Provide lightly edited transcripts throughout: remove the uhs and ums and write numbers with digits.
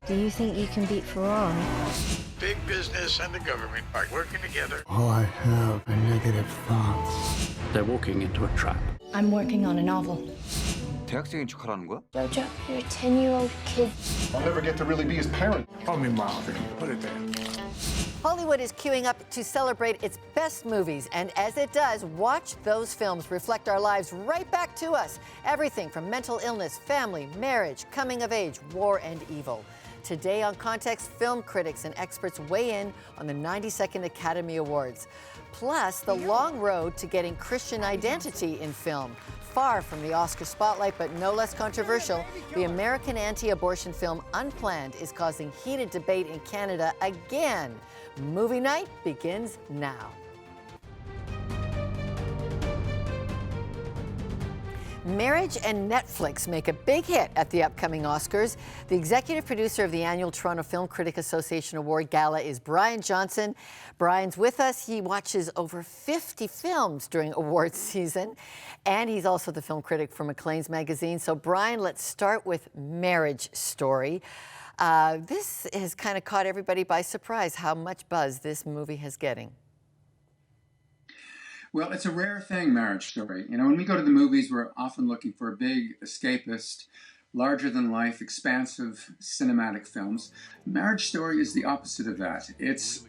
Do you think you can beat Ferrari? Big business and the government are working together. All I have are negative thoughts. They're walking into a trap. I'm working on a novel. 대학생인 척하라는 거야? Jojo, you're a 10-year-old kid. I'll never get to really be his parent. Call me Marvin. Put it there. Hollywood is queuing up to celebrate its best movies, and as it does, watch those films reflect our lives right back to us. Everything from mental illness, family, marriage, coming of age, war, and evil. Today on Context, film critics and experts weigh in on the 92nd Academy Awards. Plus, the long road to getting Christian identity in film. Far from the Oscar spotlight, but no less controversial, the American anti-abortion film Unplanned is causing heated debate in Canada again. Movie night begins now. Marriage and Netflix make a big hit at the upcoming Oscars. The executive producer of the annual Toronto Film Critic Association Award Gala is Brian Johnson. Brian's with us. He watches over 50 films during awards season, and he's also the film critic for Maclean's magazine. So, Brian, let's start with Marriage Story. This has kind of caught everybody by surprise, how much buzz this movie is getting. Well, it's a rare thing, Marriage Story. You know, when we go to the movies, we're often looking for big, escapist, larger-than-life, expansive cinematic films. Marriage Story is the opposite of that. It's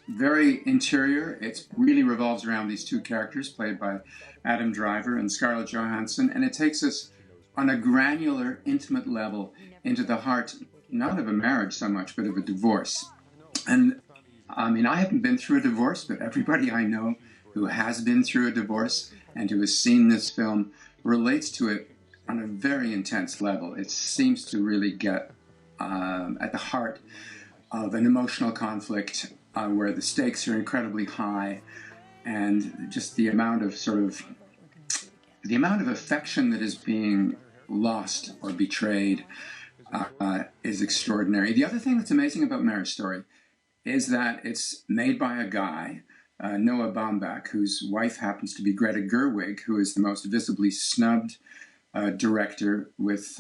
very interior. It really revolves around these two characters played by Adam Driver and Scarlett Johansson, and it takes us on a granular, intimate level into the heart, not of a marriage so much, but of a divorce. And, I mean, I haven't been through a divorce, but everybody I know who has been through a divorce and who has seen this film relates to it on a very intense level. It seems to really get at the heart of an emotional conflict where the stakes are incredibly high, and just the amount of affection that is being lost or betrayed is extraordinary. The other thing that's amazing about Marriage Story is that it's made by a guy, Noah Baumbach, whose wife happens to be Greta Gerwig, who is the most visibly snubbed director with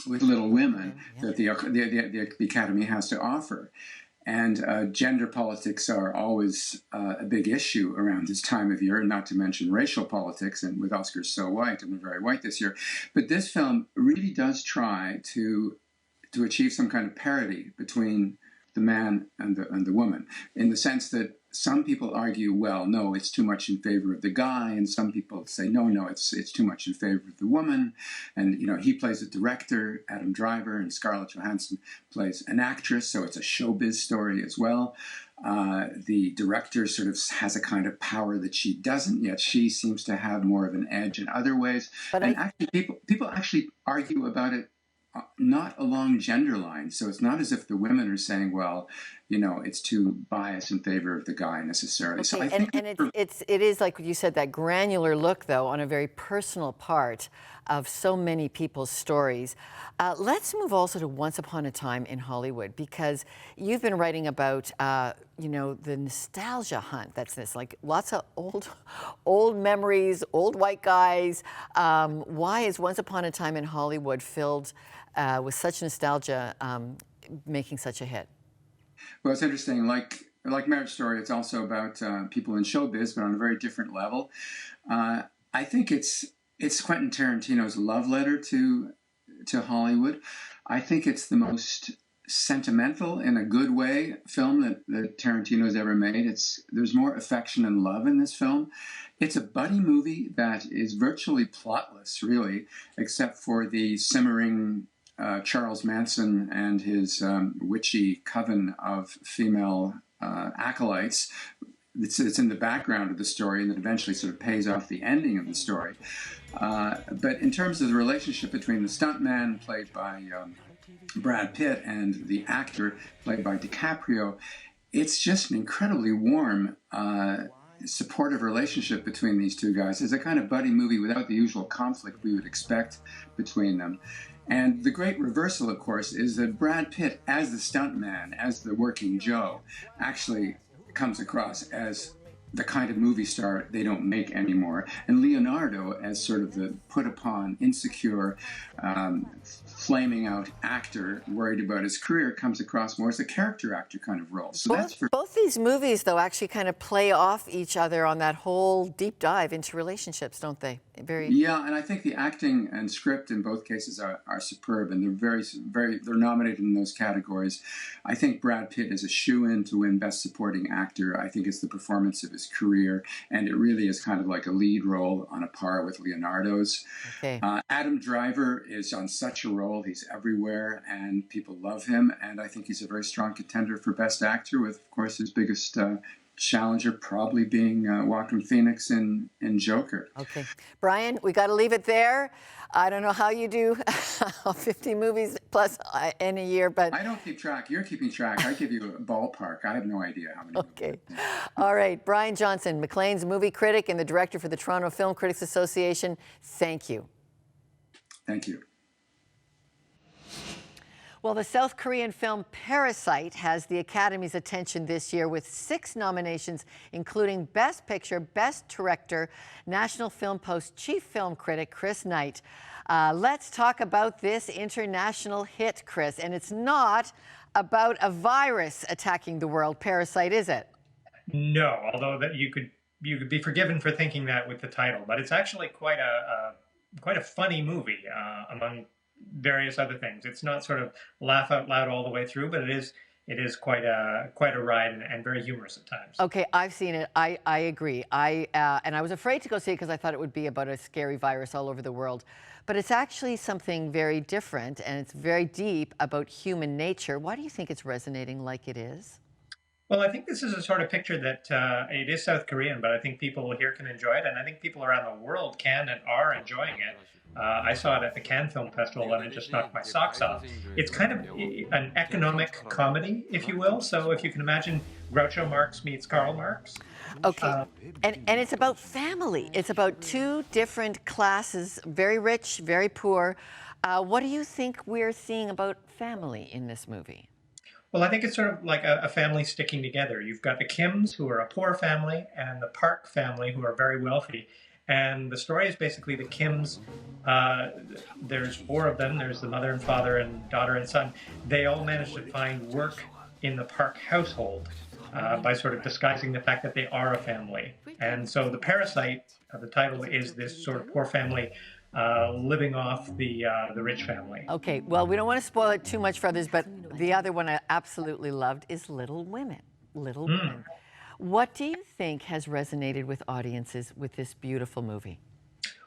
Little Women that the Academy has to offer. And gender politics are always a big issue around this time of year, not to mention racial politics, and with Oscars so white, and we're very white this year. But this film really does try to achieve some kind of parity between the man and the woman, in the sense that some people argue, well, no, it's too much in favor of the guy, and some people say, no, it's too much in favor of the woman. And, you know, he plays a director, Adam Driver, and Scarlett Johansson plays an actress, so it's a showbiz story as well. The director sort of has a kind of power that she doesn't, yet she seems to have more of an edge in other ways. But actually, people actually argue about it not along gender lines. So it's not as if the women are saying, well, you know, it's too biased in favor of the guy necessarily. Okay, so I think it is like you said, that granular look, though, on a very personal part of so many people's stories. Let's move also to Once Upon a Time in Hollywood, because you've been writing about, you know, the nostalgia hunt. That's this, like lots of old memories, old white guys. Why is Once Upon a Time in Hollywood filled with such nostalgia, making such a hit? Well, it's interesting. Like Marriage Story, it's also about people in showbiz, but on a very different level. I think it's Quentin Tarantino's love letter to Hollywood. I think it's the most sentimental, in a good way, film that Tarantino's ever made. There's more affection and love in this film. It's a buddy movie that is virtually plotless, really, except for the simmering Charles Manson and his witchy coven of female acolytes. It's in the background of the story, and that eventually sort of pays off the ending of the story. But in terms of the relationship between the stuntman, played by Brad Pitt, and the actor, played by DiCaprio, it's just an incredibly warm, supportive relationship between these two guys. It's a kind of buddy movie without the usual conflict we would expect between them. And the great reversal, of course, is that Brad Pitt, as the stuntman, as the working Joe, actually comes across as the kind of movie star they don't make anymore. And Leonardo as sort of the put-upon, insecure, flaming out actor worried about his career comes across more as a character actor kind of role. So that's for Both these movies, though, actually kind of play off each other on that whole deep dive into relationships, don't they? Yeah, and I think the acting and script in both cases are superb, and they're nominated in those categories. I think Brad Pitt is a shoo-in to win Best Supporting Actor. I think it's the performance of his career, and it really is kind of like a lead role on a par with Leonardo's. Okay. Adam Driver is on such a roll; he's everywhere, and people love him. And I think he's a very strong contender for Best Actor, with, of course, his biggest challenger probably being Joaquin Phoenix in Joker. Okay. Brian, we got to leave it there. I don't know how you do 50 movies plus in a year, but... I don't keep track. You're keeping track. I give you a ballpark. I have no idea how many. Okay. All right. Brian Johnson, Maclean's movie critic and the director for the Toronto Film Critics Association. Thank you. Thank you. Well, the South Korean film Parasite has the Academy's attention this year with 6 nominations, including Best Picture, Best Director, National Film Post Chief Film Critic Chris Knight. Let's talk about this international hit, Chris. And it's not about a virus attacking the world, Parasite, is it? No, although that you could be forgiven for thinking that with the title, but it's actually quite a funny movie among various other things. It's not sort of laugh out loud all the way through, but it is quite a ride and very humorous at times. Okay, I've seen it. I agree. And I was afraid to go see it because I thought it would be about a scary virus all over the world. But it's actually something very different, and it's very deep about human nature. Why do you think it's resonating like it is? Well, I think this is a sort of picture that it is South Korean, but I think people here can enjoy it, and I think people around the world can and are enjoying it. I saw it at the Cannes Film Festival, and it just knocked my socks off. It's kind of an economic comedy, if you will. So if you can imagine Groucho Marx meets Karl Marx. Okay, and it's about family. It's about 2 different classes, very rich, very poor. What do you think we're seeing about family in this movie? Well, I think it's sort of like a family sticking together. You've got the Kims, who are a poor family, and the Park family, who are very wealthy. And the story is basically the Kims. There's 4 of them. There's the mother and father and daughter and son. They all managed to find work in the Park household by sort of disguising the fact that they are a family. And so the Parasite, the title, is this sort of poor family living off the rich family. Okay, well, we don't want to spoil it too much for others, but the other one I absolutely loved is Little Women. Little Women. What do you think has resonated with audiences with this beautiful movie?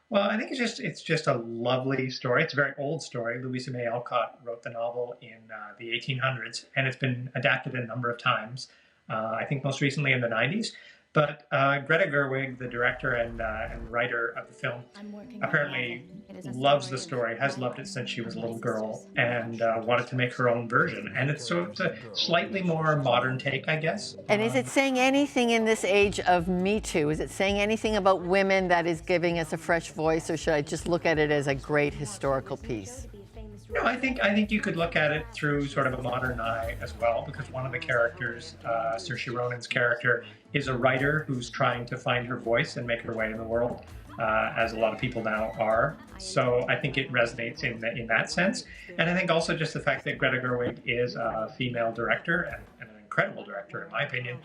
Well, I think it's just a lovely story. It's a very old story. Louisa May Alcott wrote the novel in the 1800s, and it's been adapted a number of times. I think most recently in the 90s. But Greta Gerwig, the director and writer of the film, apparently loves the story, has loved it since she was a little girl, and wanted to make her own version. And it's sort of a slightly more modern take, I guess. And is it saying anything in this age of Me Too? Is it saying anything about women that is giving us a fresh voice, or should I just look at it as a great historical piece? No, I think you could look at it through sort of a modern eye as well, because one of the characters, Saoirse Ronan's character, is a writer who's trying to find her voice and make her way in the world, as a lot of people now are. So I think it resonates in that sense. And I think also just the fact that Greta Gerwig is a female director and an incredible director, in my opinion.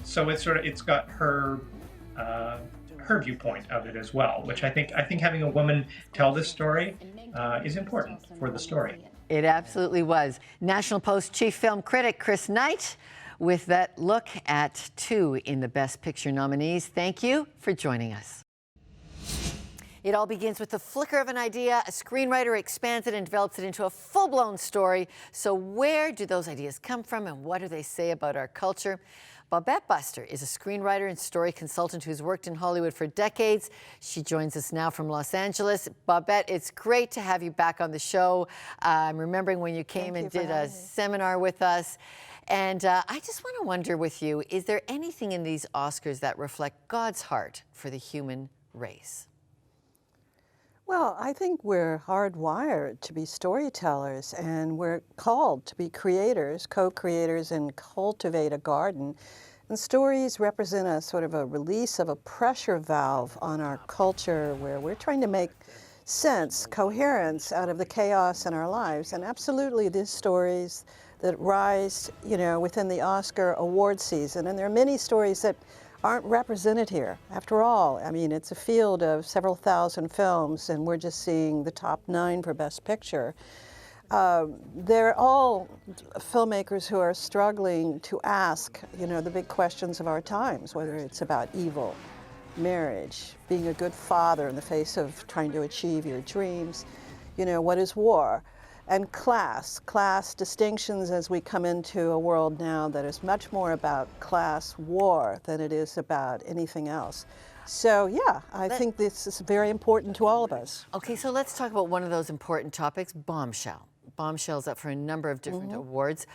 So it's got her viewpoint of it as well, which I think having a woman tell this story is important for the story. It absolutely was. National Post Chief Film Critic Chris Knight with that look at 2 in the Best Picture nominees. Thank you for joining us. It all begins with the flicker of an idea. A screenwriter expands it and develops it into a full-blown story. So where do those ideas come from, and what do they say about our culture? Babette Buster is a screenwriter and story consultant who's worked in Hollywood for decades. She joins us now from Los Angeles. Babette, it's great to have you back on the show. I'm remembering when you came and did a seminar with us. And I just want to wonder with you, is there anything in these Oscars that reflect God's heart for the human race? Well, I think we're hardwired to be storytellers, and we're called to be creators, co-creators, and cultivate a garden. And stories represent a sort of a release of a pressure valve on our culture where we're trying to make sense, coherence out of the chaos in our lives. And absolutely, these stories that rise, within the Oscar award season. And there are many stories that aren't represented here. After all, I mean, it's a field of several thousand films, and we're just seeing the top 9 for Best Picture. They're all filmmakers who are struggling to ask, the big questions of our times, whether it's about evil, marriage, being a good father in the face of trying to achieve your dreams, what is war, and class distinctions as we come into a world now that is much more about class war than it is about anything else. So yeah, I think this is very important to all of us. Okay, so let's talk about one of those important topics, Bombshell. Bombshell's up for a number of different awards.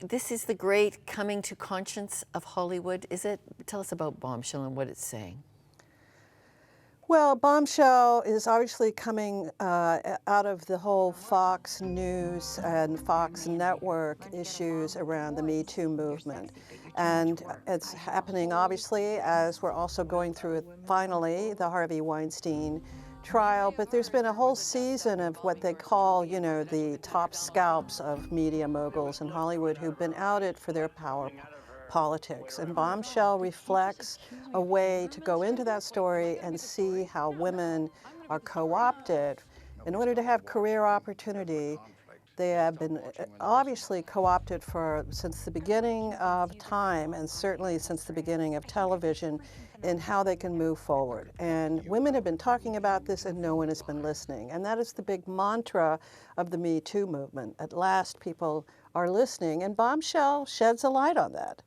This is the great coming to conscience of Hollywood, is it? Tell us about Bombshell and what it's saying. Well, Bombshell is obviously coming out of the whole Fox News and Fox Network issues around the Me Too movement. And it's happening, obviously, as we're also going through, finally, the Harvey Weinstein trial. But there's been a whole season of what they call, the top scalps of media moguls in Hollywood who've been outed for their power politics. And Bombshell reflects a way to go into that story and see how women are co-opted in order to have career opportunity. They have been obviously co-opted since the beginning of time, and certainly since the beginning of television, in how they can move forward. And women have been talking about this and no one has been listening. And that is the big mantra of the Me Too movement. At last, people are listening, and Bombshell sheds a light on that.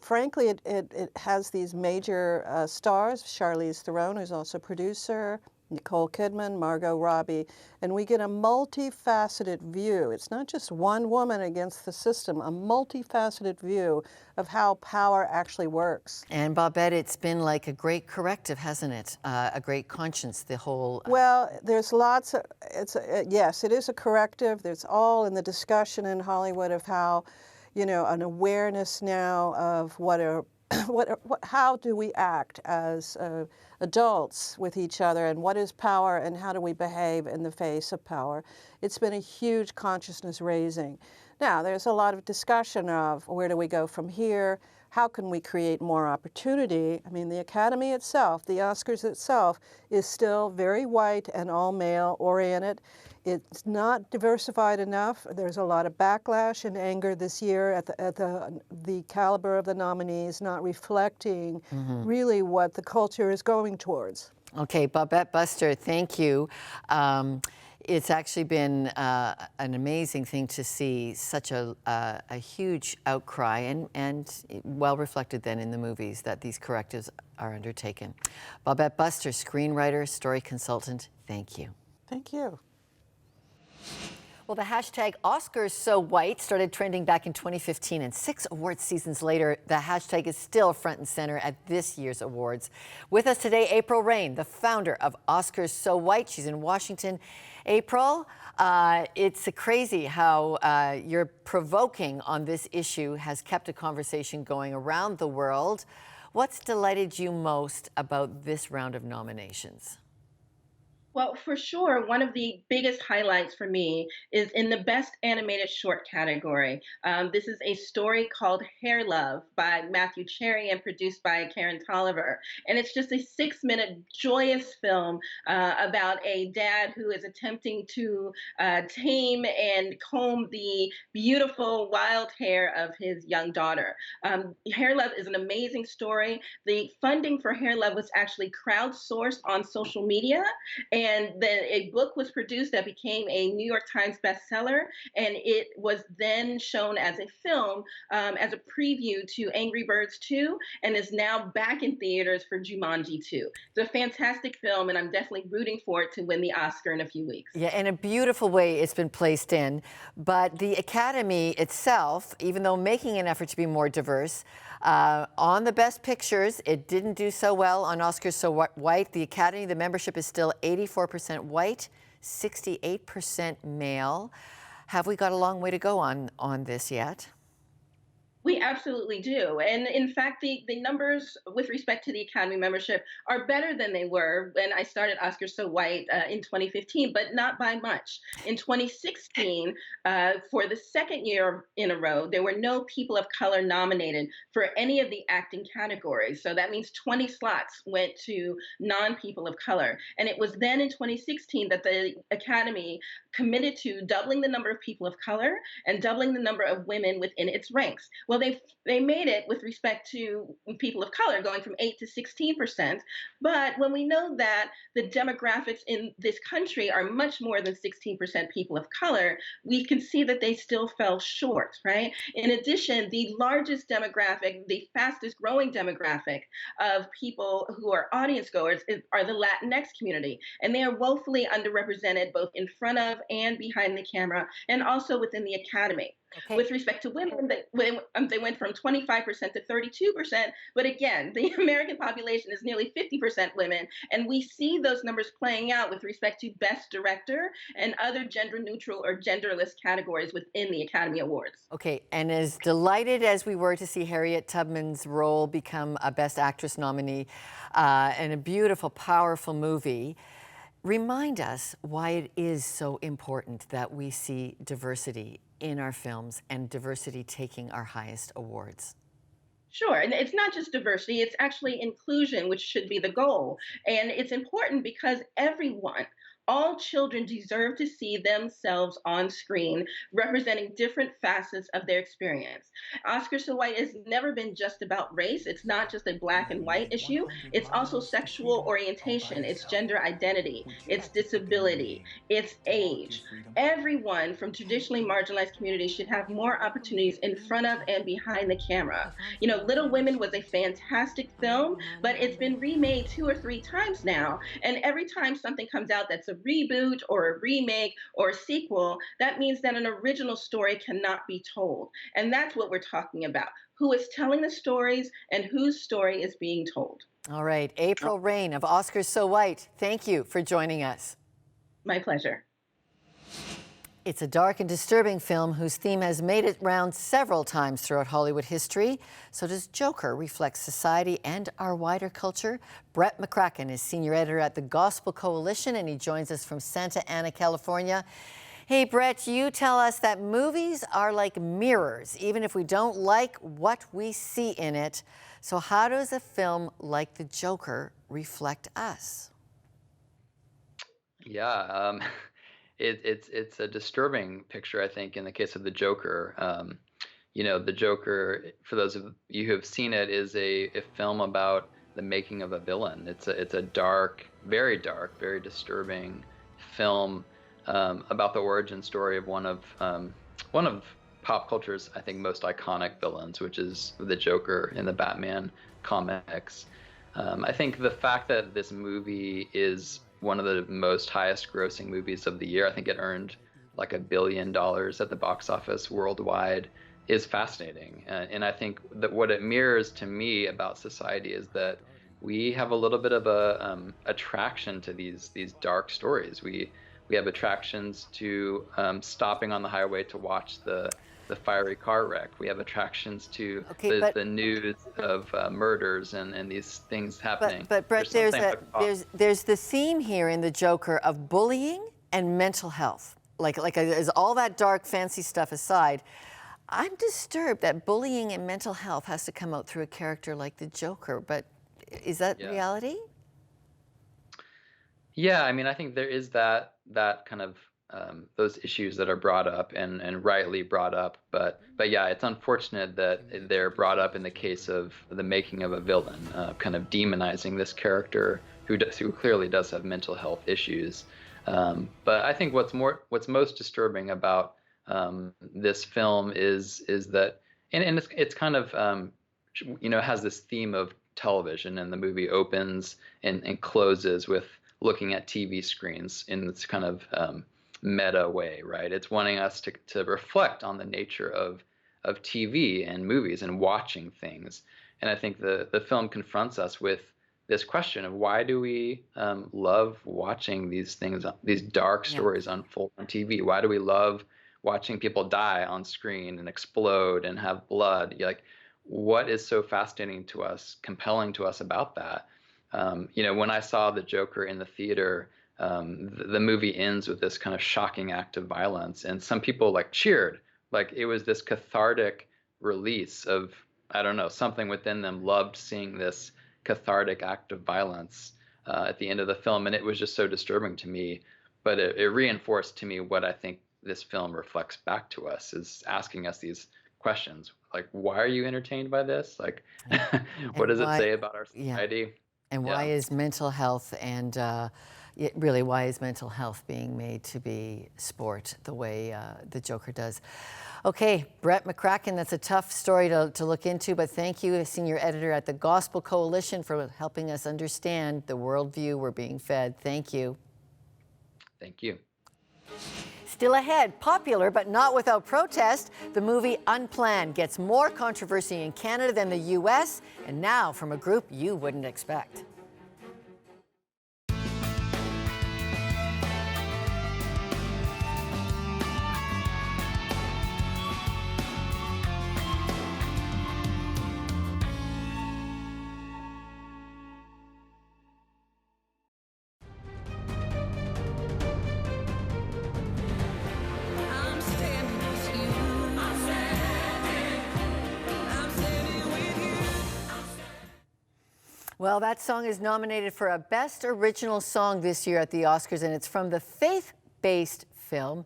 Frankly, it has these major stars, Charlize Theron, who's also producer, Nicole Kidman, Margot Robbie, and we get a multifaceted view. It's not just one woman against the system, a multifaceted view of how power actually works. And Bobette, it's been like a great corrective, hasn't it? A great conscience, the whole... Well, there's lots of, yes, it is a corrective. There's all in the discussion in Hollywood of how, an awareness now of how do we act as adults with each other, and what is power, and how do we behave in the face of power. It's been a huge consciousness raising. Now, there's a lot of discussion of where do we go from here? How can we create more opportunity? I mean, the Academy itself, the Oscars itself, is still very white and all male oriented. It's not diversified enough. There's a lot of backlash and anger this year at the caliber of the nominees, not reflecting really what the culture is going towards. Okay, Bobette Buster, thank you. It's actually been an amazing thing to see such a huge outcry and well reflected then in the movies that these correctives are undertaken. Bobette Buster, screenwriter, story consultant, thank you. Thank you. Well, the hashtag #OscarsSoWhite started trending back in 2015, and 6 award seasons later, the hashtag is still front and center at this year's awards. With us today, April Rain, the founder of Oscars So White. She's in Washington. April, it's crazy how your provoking on this issue has kept a conversation going around the world. What's delighted you most about this round of nominations? Well, for sure, one of the biggest highlights for me is in the Best Animated Short category. This is a story called Hair Love by Matthew Cherry and produced by Karen Tolliver. And it's just a 6-minute joyous film about a dad who is attempting to tame and comb the beautiful wild hair of his young daughter. Hair Love is an amazing story. The funding for Hair Love was actually crowdsourced on social media. And then a book was produced that became a New York Times bestseller, and it was then shown as a film as a preview to Angry Birds 2, and is now back in theaters for Jumanji 2. It's a fantastic film, and I'm definitely rooting for it to win the Oscar in a few weeks. Yeah, in a beautiful way it's been placed in, but the Academy itself, even though making an effort to be more diverse, on the Best Pictures, it didn't do so well on Oscars So White. The Academy, the membership is still 84% white, 68% male. Have we got a long way to go on this yet? We absolutely do. And in fact, the numbers with respect to the Academy membership are better than they were when I started Oscar So White in 2015, but not by much. In 2016, for the second year in a row, there were no people of color nominated for any of the acting categories. So that means 20 slots went to non people of color. And it was then in 2016 that the Academy committed to doubling the number of people of color and doubling the number of women within its ranks. Well, they made it with respect to people of color, going from 8 to 16%. But when we know that the demographics in this country are much more than 16% people of color, we can see that they still fell short, right? In addition, the largest demographic, the fastest growing demographic of people who are audience goers are the Latinx community. And they are woefully underrepresented both in front of and behind the camera, and also within the Academy. Okay. With respect to women, they went from 25% to 32%. But again, the American population is nearly 50% women. And we see those numbers playing out with respect to Best Director and other gender neutral or genderless categories within the Academy Awards. Okay, and as delighted as we were to see Harriet Tubman's role become a Best Actress nominee in a beautiful, powerful movie, remind us why it is so important that we see diversity in our films and diversity taking our highest awards. Sure. And it's not just diversity, it's actually inclusion, which should be the goal. And it's important because everyone, all children deserve to see themselves on screen representing different facets of their experience. Oscar So White has never been just about race. It's not just a black and white issue. It's also sexual orientation, it's gender identity, it's disability, it's age. Everyone from traditionally marginalized communities should have more opportunities in front of and behind the camera. You know, Little Women was a fantastic film, but it's been remade 2 or 3 times now. And every time something comes out that's a reboot or a remake or a sequel, that means that an original story cannot be told. And that's what we're talking about. Who is telling the stories and whose story is being told. All right, April Rain of Oscar So White, thank you for joining us. My pleasure. It's a dark and disturbing film whose theme has made it round several times throughout Hollywood history. So does Joker reflect society and our wider culture? Brett McCracken is senior editor at the Gospel Coalition, and he joins us from Santa Ana, California. Hey, Brett, you tell us that movies are like mirrors, even if we don't like what we see in it. So how does a film like The Joker reflect us? Yeah, it's a disturbing picture, I think, in the case of The Joker. You know, The Joker, for those of you who have seen it, is a film about the making of a villain. It's a dark, very disturbing film about the origin story of one of pop culture's, I think, most iconic villains, which is the Joker in the Batman comics. I think the fact that this movie is one of the most highest grossing movies of the year, I think it earned like $1 billion at the box office worldwide, is fascinating. And I think that what it mirrors to me about society is that we have a little bit of a attraction to these dark stories. We have attractions to stopping on the highway to watch the fiery car wreck. We have attractions to the news of murders and these things happening. But Brett, there's the theme here in The Joker of bullying and mental health. Like as all that dark, fancy stuff aside, I'm disturbed that bullying and mental health has to come out through a character like the Joker. But is that reality? Yeah, I mean, I think there is that kind of those issues that are brought up and rightly brought up, but yeah, it's unfortunate that they're brought up in the case of the making of a villain, kind of demonizing this character who clearly does have mental health issues. But I think what's most disturbing about this film is that, and it's kind of has this theme of television, and the movie opens and closes with looking at TV screens in this kind of meta way, right? It's wanting us to reflect on the nature of TV and movies and watching things. And I think the film confronts us with this question of why do we love watching these things, these dark stories unfold on TV? Why do we love watching people die on screen and explode and have blood. You're like, what is so fascinating to us, compelling to us about that? You know, when I saw the Joker in the theater, the movie ends with this kind of shocking act of violence, and some people like cheered, like it was this cathartic release of, I don't know, something within them loved seeing this cathartic act of violence at the end of the film, and it was just so disturbing to me. But it reinforced to me what I think this film reflects back to us, is asking us these questions, like, why are you entertained by this? Like, what does it say about our society? Yeah. And why is mental health and really, why is mental health being made to be sport the way the Joker does? Okay, Brett McCracken, that's a tough story to look into, but thank you, senior editor at the Gospel Coalition, for helping us understand the worldview we're being fed. Thank you. Thank you. Still ahead, popular but not without protest, the movie Unplanned gets more controversy in Canada than the US, and now from a group you wouldn't expect. Well, that song is nominated for a Best Original Song this year at the Oscars, and it's from the faith-based film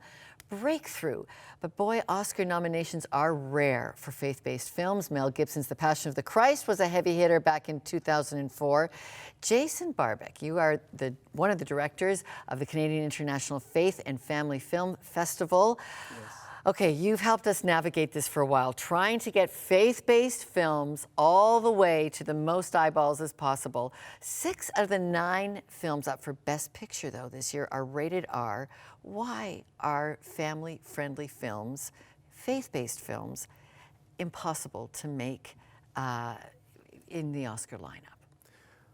Breakthrough. But boy, Oscar nominations are rare for faith-based films. Mel Gibson's The Passion of the Christ was a heavy hitter back in 2004. Jason Barbeck, you are one of the directors of the Canadian International Faith and Family Film Festival. Yes. Okay, you've helped us navigate this for a while, trying to get faith-based films all the way to the most eyeballs as possible. 6 out of the 9 films up for Best Picture, though, this year are rated R. Why are family-friendly films, faith-based films, impossible to make in the Oscar lineup?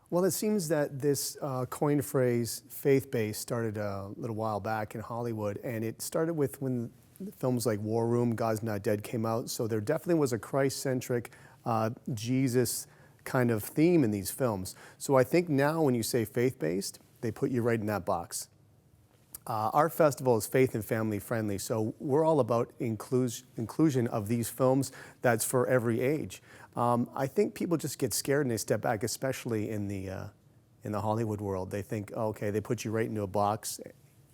Well, it seems that this coined phrase, faith-based, started a little while back in Hollywood, and it started with when films like War Room, God's Not Dead came out. So there definitely was a Christ-centric, Jesus kind of theme in these films. So I think now when you say faith-based, they put you right in that box. Our festival is faith and family friendly, so we're all about inclusion of these films that's for every age. I think people just get scared and they step back, especially in the Hollywood world. They think, oh, okay, they put you right into a box.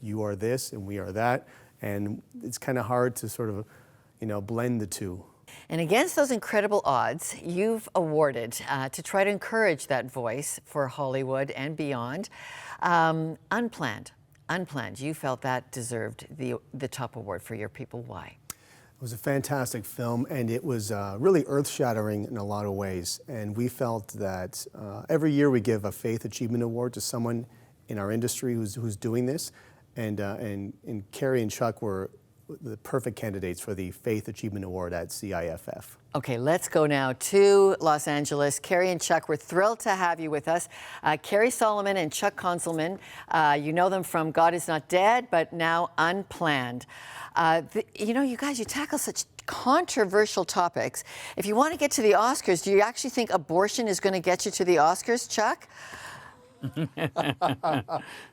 You are this and we are that. And it's kind of hard to sort of, blend the two. And against those incredible odds, you've awarded to try to encourage that voice for Hollywood and beyond. Unplanned. You felt that deserved the top award for your people. Why? It was a fantastic film, and it was really earth-shattering in a lot of ways. And we felt that every year we give a Faith Achievement Award to someone in our industry who's doing this. And Carrie and Chuck were the perfect candidates for the Faith Achievement Award at CIFF. Okay, let's go now to Los Angeles. Carrie and Chuck, we're thrilled to have you with us. Carrie Solomon and Chuck Konzelman, you know them from God Is Not Dead, but now Unplanned. You guys, you tackle such controversial topics. If you want to get to the Oscars, do you actually think abortion is going to get you to the Oscars, Chuck?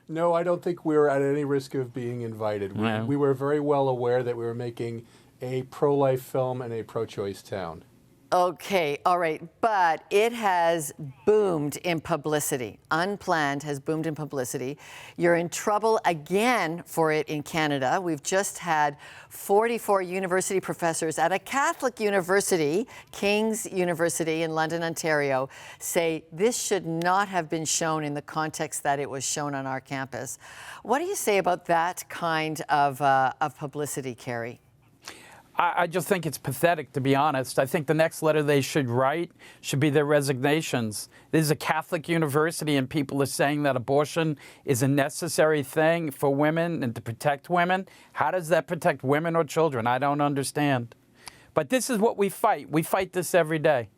No, I don't think we're at any risk of being invited. We were very well aware that we were making a pro-life film in a pro-choice town. Okay, all right, but it has boomed in publicity. Unplanned has boomed in publicity. You're in trouble again for it in Canada. We've just had 44 university professors at a Catholic university, King's University in London, Ontario, say this should not have been shown in the context that it was shown on our campus. What do you say about that kind of publicity, Carrie? I just think it's pathetic, to be honest. I think the next letter they should write should be their resignations. This is a Catholic university, and people are saying that abortion is a necessary thing for women and to protect women. How does that protect women or children? I don't understand. But this is what we fight. We fight this every day.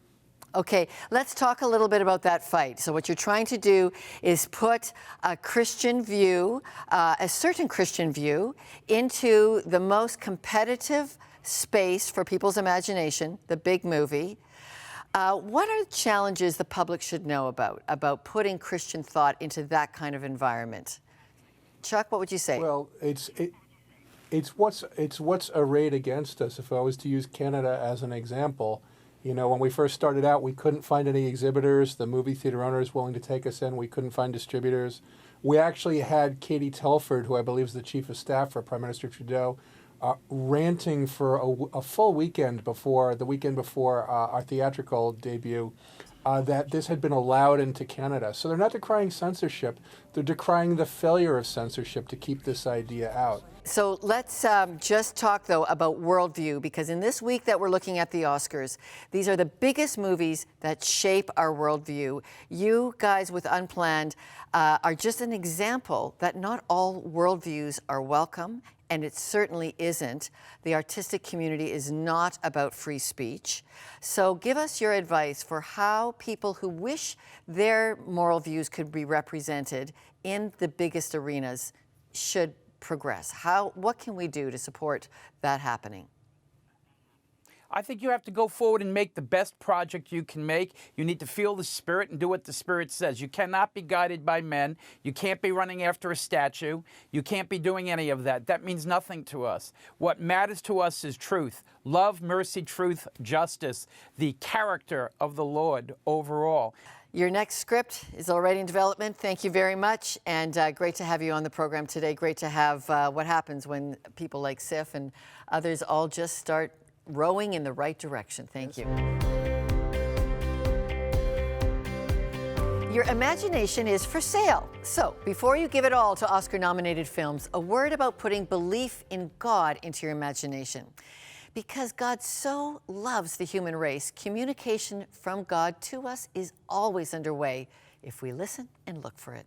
Okay, let's talk a little bit about that fight. So what you're trying to do is put a Christian view, a certain Christian view, into the most competitive space for people's imagination, the big movie. What are the challenges the public should know about putting Christian thought into that kind of environment? Chuck, what would you say? Well, it's what's arrayed against us. If I was to use Canada as an example, you know, when we first started out, we couldn't find any exhibitors, the movie theater owners willing to take us in. We couldn't find distributors. We actually had Katie Telford, who I believe is the chief of staff for Prime Minister Trudeau, ranting for a full weekend before our theatrical debut that this had been allowed into Canada. So they're not decrying censorship, they're decrying the failure of censorship to keep this idea out. So let's just talk, though, about worldview, because in this week that we're looking at the Oscars, these are the biggest movies that shape our worldview. You guys with Unplanned are just an example that not all worldviews are welcome, and it certainly isn't. The artistic community is not about free speech. So give us your advice for how people who wish their moral views could be represented in the biggest arenas should progress. What can we do to support that happening? I think you have to go forward and make the best project you can make. You need to feel the Spirit and do what the Spirit says. You cannot be guided by men. You can't be running after a statue. You can't be doing any of that. That means nothing to us. What matters to us is truth. Love, mercy, truth, justice, the character of the Lord overall. Your next script is already in development. Thank you very much, and great to have you on the program today. Great to have what happens when people like Sif and others all just start rowing in the right direction. Thank you. Your imagination is for sale. So before you give it all to Oscar-nominated films, a word about putting belief in God into your imagination. Because God so loves the human race, communication from God to us is always underway if we listen and look for it.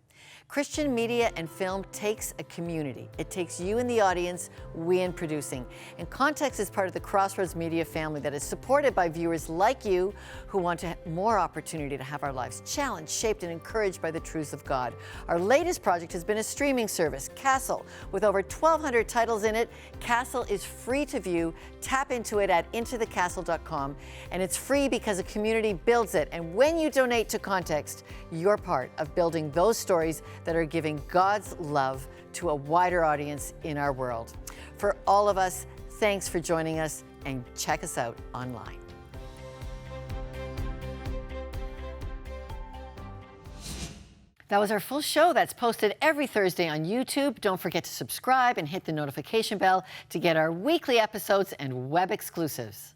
Christian media and film takes a community. It takes you in the audience, we in producing. And Context is part of the Crossroads Media family that is supported by viewers like you who want to have more opportunity to have our lives challenged, shaped, and encouraged by the truths of God. Our latest project has been a streaming service, Castle. With over 1,200 titles in it, Castle is free to view. Tap into it at intothecastle.com. And it's free because a community builds it. And when you donate to Context, you're part of building those stories that are giving God's love to a wider audience in our world. For all of us, thanks for joining us, and check us out online. That was our full show. That's posted every Thursday on YouTube. Don't forget to subscribe and hit the notification bell to get our weekly episodes and web exclusives.